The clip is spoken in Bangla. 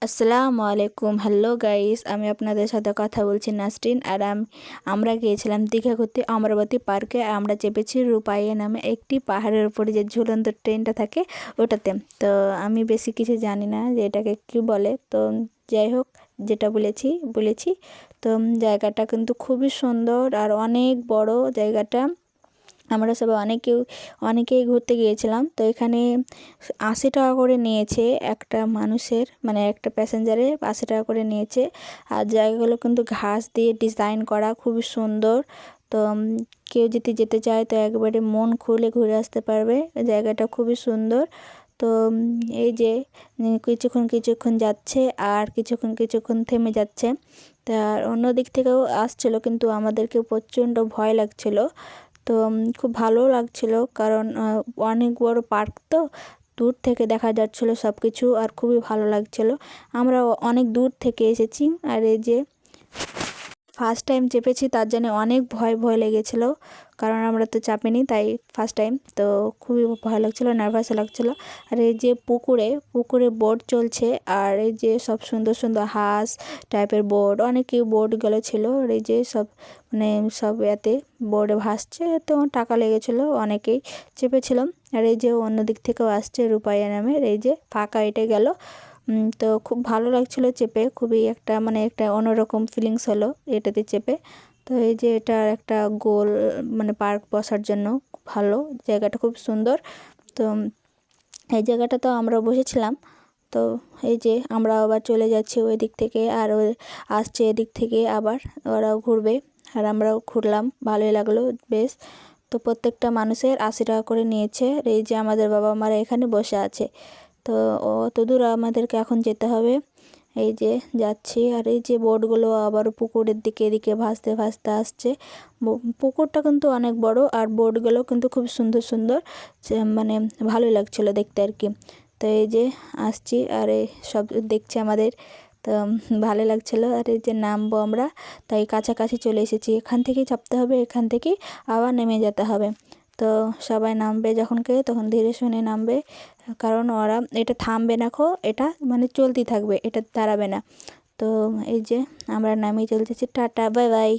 আসসালামু আলাইকুম। হ্যালো গাইস, আমি আপনাদের সাথে কথা বলছি নাসরিন। আর আমরা গিয়েছিলাম দীঘা ঘুরতে অমরাবতী পার্কে। আমরা চেপেছি রূপাইয়া নামে একটি পাহাড়ের উপরে যে ঝুলন্ত ট্রেনটা থাকে ওটাতে। তো আমি বেশি কিছু জানি না যে এটাকে কী বলে, তো যাই হোক যেটা বলেছি। তো জায়গাটা কিন্তু খুবই সুন্দর আর অনেক বড় জায়গাটা। আমরা সবাই অনেকেই ঘুরতে গিয়েছিলাম। তো এখানে 80 টাকা করে নিয়েছে একটা মানুষের, মানে একটা প্যাসেঞ্জারে 80 টাকা করে নিয়েছে। আর জায়গাগুলো কিন্তু ঘাস দিয়ে ডিজাইন করা, খুবই সুন্দর। তো কেউ যদি যেতে চায় তো একবারে মন খুলে ঘুরে আসতে পারবে। জায়গাটা খুবই সুন্দর। তো এই যে কিছুক্ষণ যাচ্ছে আর কিছুক্ষণ থেমে যাচ্ছে। তার অন্য দিক থেকেও আসছিলো, কিন্তু আমাদেরকে প্রচণ্ড ভয় লাগছিল। তো খুব ভালো লাগছিল, কারণ অনেক বড় পার্ক, তো দূর থেকে দেখা যাচ্ছিলো সব কিছু আর খুবই ভালো লাগছিল। আমরা অনেক দূর থেকে এসেছি। আর এই যে ফার্স্ট টাইম চেপেছি, তার জন্য অনেক ভয় লেগেছিলো, কারণ আমরা তো চাপিনি, তাই ফার্স্ট টাইম। তো খুবই ভয় লাগছিলো, নার্ভাস লাগছিলো। আর এই যে পুকুরে বোট চলছে, আর এই যে সব সুন্দর সুন্দর হাঁস টাইপের বোট, অনেকই বোটগুলো ছিল। আর এই যে সব এতে বোর্ডে ভাসছে, তো টাকা লেগেছিলো, অনেকেই চেপেছিলাম। আর এই যে অন্য দিক থেকেও আসছে রূপাইয়া নামের, এই যে ফাঁকা এটে গেল। তো খুব ভালো লাগছিলো চেপে, খুবই একটা অন্যরকম ফিলিংস হলো এটাতে চেপে। তো এই যে এটা একটা গোল, পার্ক বসার জন্য খুব ভালো জায়গাটা, খুব সুন্দর। তো এই জায়গাটা তো আমরা বসেছিলাম। তো এই যে আমরা আবার চলে যাচ্ছি ওই দিক থেকে, আর ওই আসছে এদিক থেকে আবার, ওরাও ঘুরবে আর আমরাও ঘুরলাম, ভালোই লাগলো বেশ। তো প্রত্যেকটা মানুষের 80 টাকা করে নিয়েছে। আর এই যে আমাদের বাবা মারা এখানে বসে আছে। তো অত দূর আমাদেরকে এখন যেতে হবে। এই যে যাচ্ছি, আর এই যে বোটগুলো আবার পুকুরের দিকে এদিকে ভাসতে ভাসতে আসছে। পুকুরটা কিন্তু অনেক বড়, আর বোটগুলো কিন্তু খুব সুন্দর সুন্দর, ভালোই লাগছিলো দেখতে আর কি। তো এই যে আসছি, আর এই সব দেখছি আমাদের, তো ভালো লাগছিলো। আর এই যে নামবো আমরা, তাই কাছাকাছি চলে এসেছি। এখান থেকেই চাপতে হবে, এখান থেকেই আবার নেমে যেতে হবে। তো সবাই নামবে যখন তখন ধীরে শুনে নামবে, কারণ ওরা এটা থামবে না, এটা চলতেই থাকবে, এটা দাঁড়াবে না। তো এই যে আমরা নামিয়ে চলতেছি। Tata, bye by.